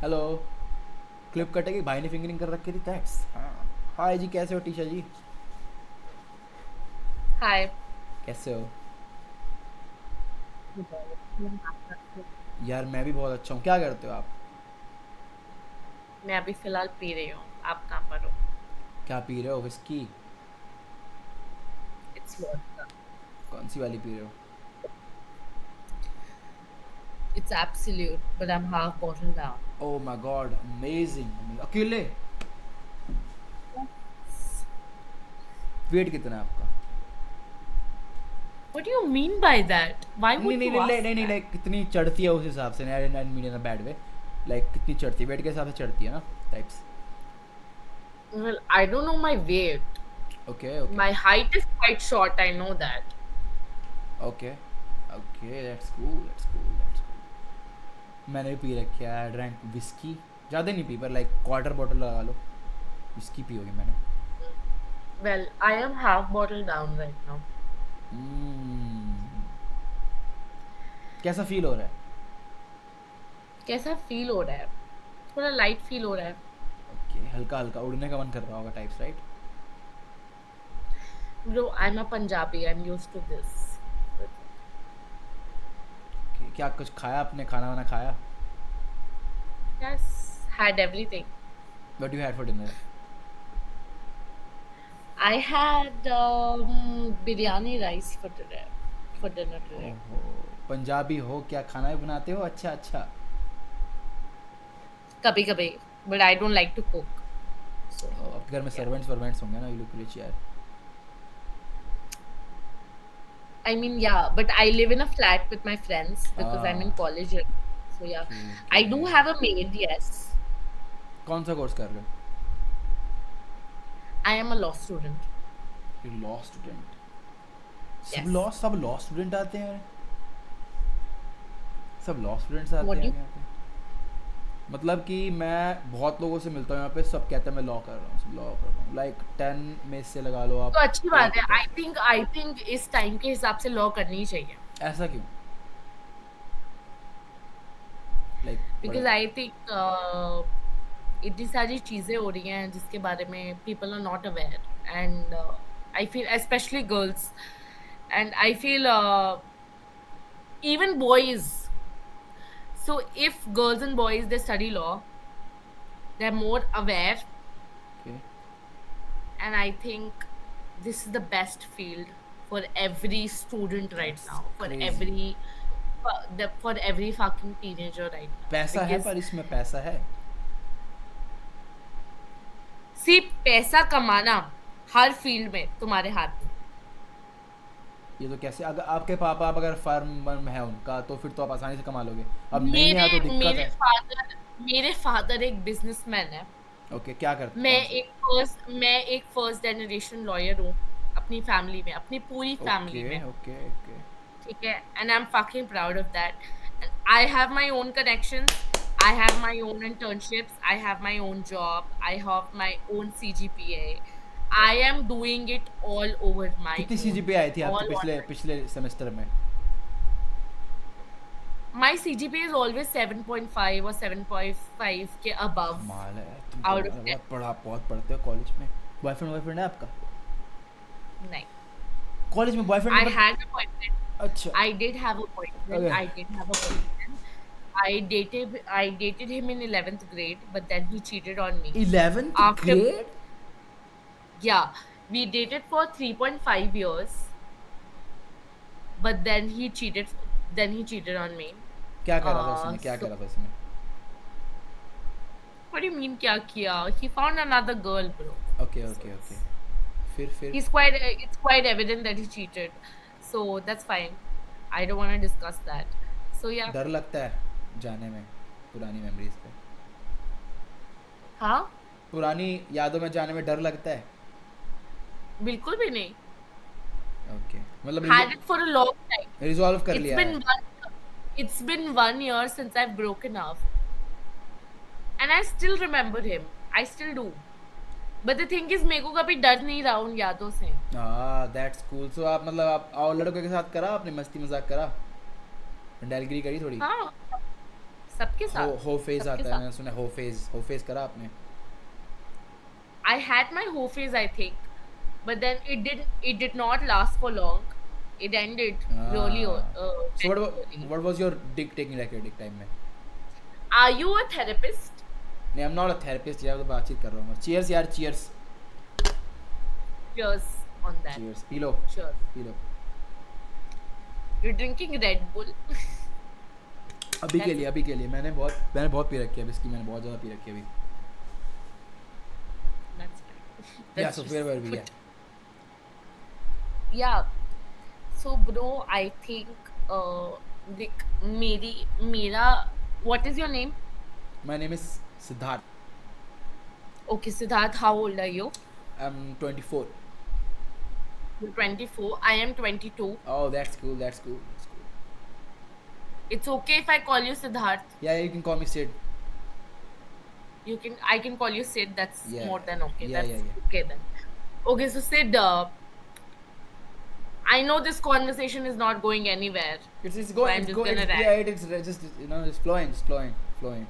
Hello. Clip कटेगी, भाई ने फिंगरिंग कर रखी थी, दैट्स। हाय जी, कैसे हो टीशा जी? हाय। कैसे हो? यार मैं भी बहुत अच्छा हूँ। क्या करते हो आप? मैं अभी फिलहाल पी रही हूँ। आप कहाँ पर हो? क्या पी रहे हो? विस्की? It's vodka. कौन सी वाली पी रहे हो? It's absolute but I am half bottle down. Oh my God, amazing. अकेले? वेट कितना है आपका? What do you mean by that? Why नहीं वुड नहीं यू नहीं नहीं आस्क नहीं नहीं, दैट? लाइक कितनी चढ़ती है उस हिसाब से। I didn't mean in a bad way. Like कितनी चढ़ती है, वेट के हिसाब से चढ़ती है ना, types. Well, I don't know my weight. Okay okay My height is quite short, I know that. Okay okay, let's cool let's cool let's cool. मैंने भी पी रखी है, ड्रैंक विस्की। ज़्यादा नहीं पी, पर लाइक क्वार्टर बॉटल लगा लो। Whisky P होगी मैंने। Well, I am half bottle down right now. Hmm, कैसा फील हो रहा है? कैसा फील हो रहा है? थोड़ा लाइट फील हो रहा है। ओके, हल्का हल्का उड़ने का मन कर रहा होगा, types, right? Bro, I'm a Punjabi. I'm used to this. So it's okay. क्या कुछ खाया आपने? खाना वाना खाया? Yes, had everything. What you had for dinner? I had biryani rice for today, for dinner today. ओहो, पंजाबी हो क्या, खाना भी बनाते हो? अच्छा अच्छा। कभी कभी, but I don't like to cook. So आपके घर में yeah. सर्वेंट्स वर्वेंट्स होंगे ना, यू लुक रिच यार। I mean, yeah, but I live in a flat with my friends because I'm in हाँ। college. Right now. So yeah, okay I okay. do have a maid. Yes, कौन सा course कर रहे I am a law student. हो? Law student? Yes. सब law student आते हैं? सब लॉ स्टूडेंट्स आते What do हैं you? यहाँ पे? मतलब कि मैं बहुत लोगों से मिलता हूँ यहाँ पे, सब कहते हैं मैं लॉ कर रहा हूँ, सब लॉ कर रहा हूँ। लाइक 10 में से लगा लो आप, तो अच्छी बात एक है। कर I think इस टाइम के हिसाब से लॉ करनी ही चाहिए। ऐसा क्यों? लाइक पढ़। Because I think इतनी सारी चीजें हो रही हैं जिसके बारे में people are not aware, and I feel especially girls, and I feel even boys. So if girls and boys they study law, they're more aware, okay. and I think this is the best field for every student right that's now, crazy. for every fucking teenager right now. पैसा है, Because पर इसमें पैसा है। सिर्फ पैसा कमाना हर field में तुम्हारे हाथ में। ये तो कैसे, अगर आपके पापा आप अगर फार्म वर्म है उनका, तो फिर तो आप आसानी से कमा लोगे। अब नहीं मेरे है तो दिक्कत मेरे है। फादर मेरे फादर एक बिजनेसमैन है। ओके, क्या करते, मैं कौन से? एक फर्स्ट जनरेशन लॉयर हूँ, अपनी फैमिली में, अपनी पूरी फैमिली ओके में। Okay okay. ठीक है, and I am fucking proud of that. I have my own connections, I have my own internships, I have my own job, I have my own CGPA. I am doing it all over my कितनी सी जी own, P I थी आपकी all on. पिछले पिछले semester में? My CGPA is always 7.5 or 7.5 के above कमाल है, तुम तो out of यार 10. बहुत पढ़ते हो कॉलेज में। बॉयफ्रेंड बॉयफ्रेंड है आपका? नहीं, कॉलेज में बॉयफ्रेंड I मतलब? had a boyfriend. अच्छा। I did have a boyfriend. Okay. I did have a boyfriend. I dated him in 11th grade, but then he cheated on me. 11th After, grade? yeah, we dated for 3.5 years, but then he cheated on me. क्या करा था उसने, क्या So करा था उसने? what do you mean क्या किया? He found another girl, bro. Okay So okay okay. it's फिर? it's quite evident that he cheated, so that's fine. I don't want to discuss that. So yeah. डर लगता है जाने में, पुरानी memories पे? हाँ, पुरानी यादों में जाने में डर लगता है? बिल्कुल भी नहीं। ओके, मतलब Had it for a long time. Resolve कर it's लिया been है? one it's been 1 year since I've broken up, and I still remember him. I still do. But the thing is, मेरे को कभी डर नहीं रहा उन यादों से। हाँ, दैट्स कूल। सो आप मतलब आप और लड़कों के साथ करा आपने, मस्ती मजाक करा, डायलगिरी करी थोड़ी? हाँ, सबके हो साथ, फेज सबके आता है, साथ. मैंने सुना हो फेज करा आपने? I had my whole phase, I think, but then it did not last for long. It ended really so very early. What was your Dick taking racket time में? Are you a therapist? नहीं, I am not a therapist यार, तो बातचीत कर रहा हूँ. Cheers यार, cheers. Cheers on that. Cheers, P low, Cheers. P low. You're drinking Red Bull. अभी के That's लिए, it. अभी के लिए मैंने बहुत पी रखी है विस्की, मैंने बहुत ज़्यादा पी रखी है अभी. That's fine. या That's so just where were we? put. Yeah. So, bro, I think like mera. What is your name? My name is Siddharth. Okay, Siddharth. How old are you? I am 24. You're 24. I am 22. Oh that's cool, that's cool, that's cool. It's okay if I call you Siddharth. या you can call me Sid. I can call you Sid. That's या more than okay. या That's या. okay then. Okay, so Sid, I know this conversation is not going anywhere. It's So going, I'm it's just going, gonna rant. yeah, it's just, you know, it's flowing, it's flowing, flowing.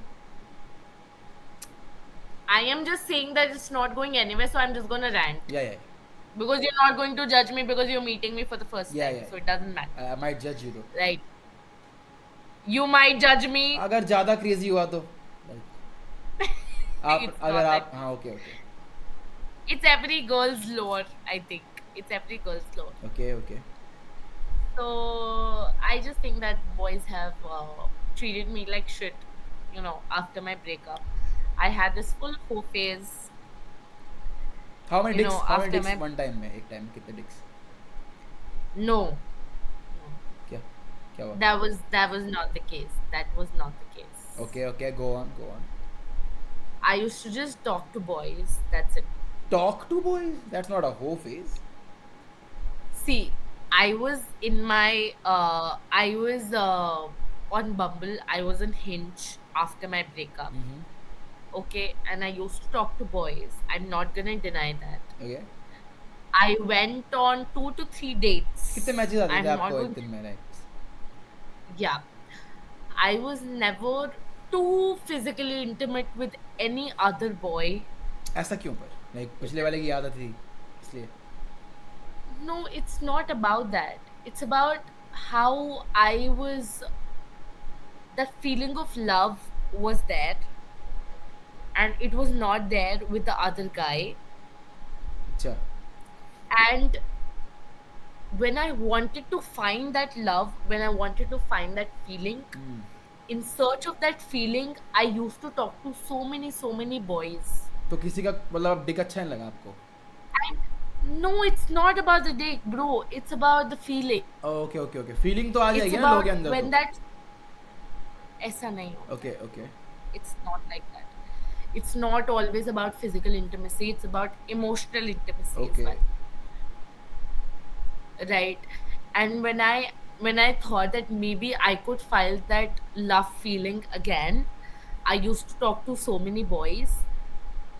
I am just saying that it's not going anywhere, so I'm just gonna rant. Yeah, yeah, Because you're not going to judge me because you're meeting me for the first yeah, time. yeah. So it doesn't matter. I might judge you though. Right. You might judge me. अगर ज़्यादा crazy हुआ तो, like, आप It's अगर not आप that. हाँ, okay, okay, It's every girl's lore, I think. It's every girl's lore. okay, okay. So I just think that boys have treated me like shit, after my breakup. I had this full whole phase, How many dicks? How many after dicks my one time में? एक time में कितने dicks? no, क्या? क्या हुआ? that was not the case. That was not the case. Okay, okay, go on, go on. I used to just talk to boys. That's it. Talk to boys? That's not a whole phase. See, I was on Bumble. I was on Hinge after my breakup. Mm-hmm. Okay, and I used to talk to boys. I'm not gonna deny that. Okay. I went on 2 to 3 dates. कितने matches आते थे I'm not आपको एक going. दिन में? Like, Yeah, I was never too physically intimate with any other boy. ऐसा क्यों पर? Like पिछले वाले की आदत थी, इसलिए. No, it's not about that. It's about how I was. That feeling of love was there, and it was not there with the other guy. अच्छा. And when I wanted to find that love, when I wanted to find that feeling, Hmm. in search of that feeling, I used to talk to so many boys. तो किसी का मतलब dick अच्छा नहीं लगा आपको? And no, it's not about the dick, bro. It's about the feeling. Okay, okay, okay. Feeling तो आ It's जाएगी ना लोगों about के अंदर when तो. that. ऐसा नहीं होता. Okay, okay. It's not like that. It's not always about physical intimacy. It's about emotional intimacy as Okay. well. Right. And when I thought that maybe I could feel that love feeling again, I used to talk to so many boys,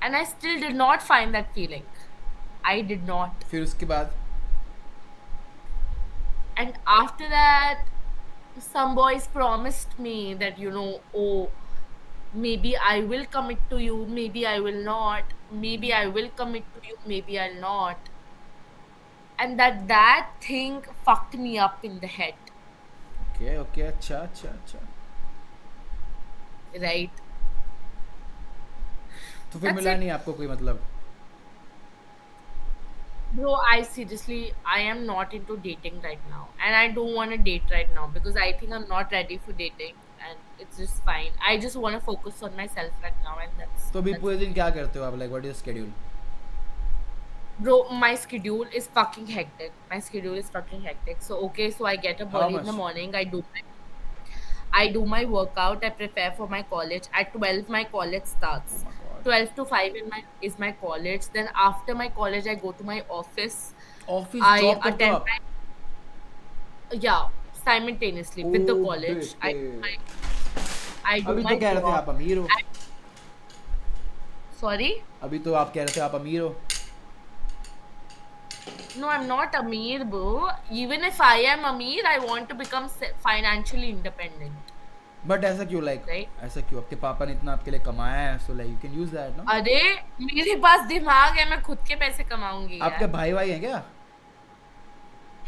and I still did not find that feeling. I did not. फिर उसके बाद And after that, some boys promised me that, oh, maybe I will commit to you, maybe I will not, maybe I will commit to you, maybe I'll not. And that thing fucked me up in the head, okay, okay, अच्छा, अच्छा, अच्छा. right? तो फिर That's मिला it. नहीं आपको कोई मतलब? Bro, I seriously, I am not into dating right now. And I don't want to date right now because I think I'm not ready for dating. And it's just fine. I just want to focus on myself right now. And तो अभी that's पूरे it. दिन क्या करते हो आप? Like what is your schedule? Bro, my schedule is fucking hectic. My schedule is fucking hectic. So, okay, so I get up How early in the much? morning. I do my workout. I prepare for my college. At 12, my college Oh starts. my god. 12 to 5 is my college. Then after my college, I go to my office. Office I job करते हो attend आप? yeah, simultaneously with the Oh college. I do बेटे. my, I do अभी my तो कह रहे थे job. आप अमीर हो. Sorry? अभी तो आप कह रहे थे आप अमीर हो. No, I'm not Amir, bro. Even if I am Amir, I want to become financially independent. But ऐसा क्यों, लाइक right? ऐसा क्यों? आपके पापा ने इतना आपके लिए कमाया है, so like you can use that, no? अरे मेरे पास दिमाग है, मैं खुद के पैसे कमाऊंगी आपके यार। भाई भाई हैं क्या?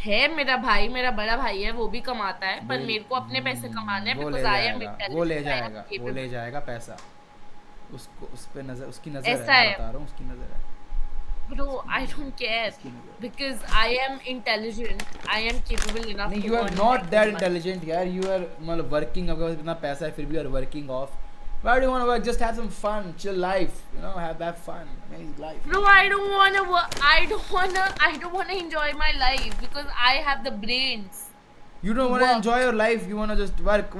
है मेरा भाई, मेरा बड़ा भाई है, वो भी कमाता है, वो पर मेरे को अपने पैसे कमाने हैं वो बिकॉज ले आई एम जाएगा, वो ले इंटेलिजेंट, आई एम जाएगा, वो ले केपेबल। जाएगा पैसा। उसको उस पे नजर, उसकी नजर है, ऐसा मैं है बता रहा हूँ, उसकी नजर है, ब्रो, उसकी आई नजर डोंट है, केयर उसकी नजर है। Because I am intelligent, I am capable enough नहीं, to you are earn not my that own money. Intelligent यार, यू आर मतलब वर्किंग, आपके पास इतना पैसा है फिर भी you are working off. Why do you want to work? Just have some fun, chill life, you know, have fun, amazing life. Bro, I don't wanna work. I don't wanna enjoy my life because I have the brains You to don't want to work. enjoy your life, you want to just work.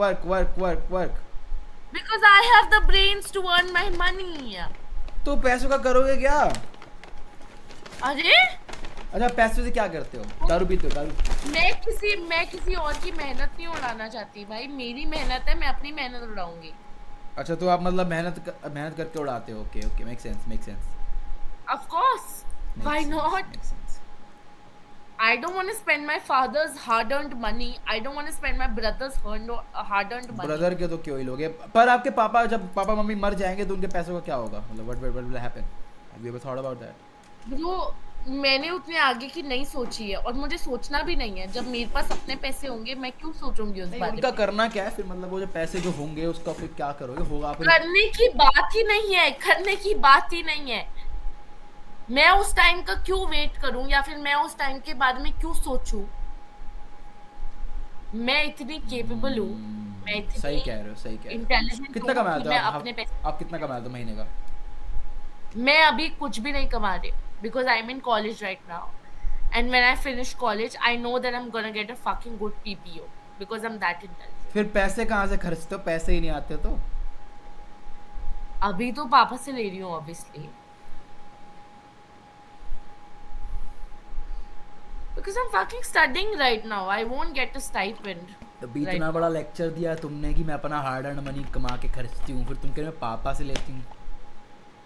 Because I have the brains to earn my money. तो पैसों का करोगे क्या? अरे अच्छा, पैसों से क्या करते हो? दारू पीते हो? दारू? मैं किसी और की मेहनत नहीं उड़ाना चाहती भाई, मेरी मेहनत है, मैं अपनी मेहनत उड़ाऊंगी। अच्छा, तो आप मतलब मेहनत करके उड़ाते हो। Okay okay, make sense. Of course. Why not? I don't want to spend my father's hard-earned money. I don't want to spend my brother's hard-earned money. Brother के तो क्यों ही लोगे, पर आपके पापा, जब पापा मम्मी मर जाएंगे तो उनके पैसों का क्या होगा? मतलब what will happen? Have you ever thought about that? Bro, मैंने उतने आगे की नहीं सोची है और मुझे सोचना भी नहीं है। जब मेरे पास अपने पैसे होंगे मैं क्यों सोचूंगी उस नहीं, बारे उनका में। करना क्या है फिर? मतलब वो जो पैसे जो होंगे उसका फिर क्या करोगे? होगा फिर? करने की बात ही नहीं है, करने की बात ही नहीं है। मैं उस टाइम का क्यों वेट करूं या फिर मैं उस टाइम के बारे में क्यों सोचूं? मैं इतनी केपेबल हूँ, मैं सही इतनी कह रहे हो, सही कह रहे हो। इंटेलिजेंट कितना हूँ कमाते कि हो मैं आप? अपने पैसे। आप कितना कमाते हो महीने का? मैं अभी कुछ भी नहीं कमा रही because I M in college right now, and when I finish college I know that I am gonna get a fucking good PPO because I M that intelligent. फिर पैसे कहाँ से खर्चते हो? पैसे ही नहीं आते तो? अभी तो पापा से ले रही हूँ obviously, because I'm fucking studying right now. I won't get a stipend तभी right इतना बड़ा now. लेक्चर दिया तुमने कि मैं अपना हार्ड अर्न मनी कमा के खर्चती हूँ, फिर तुम कह रहे हो मैं पापा से लेती हूँ।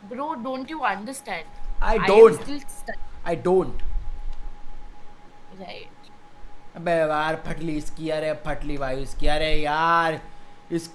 Bro, don't you understand? I I am don't. still studying, I don't. right? अबे यार फटली इसकी, अरे फटली भाई इसकी, अरे यार इस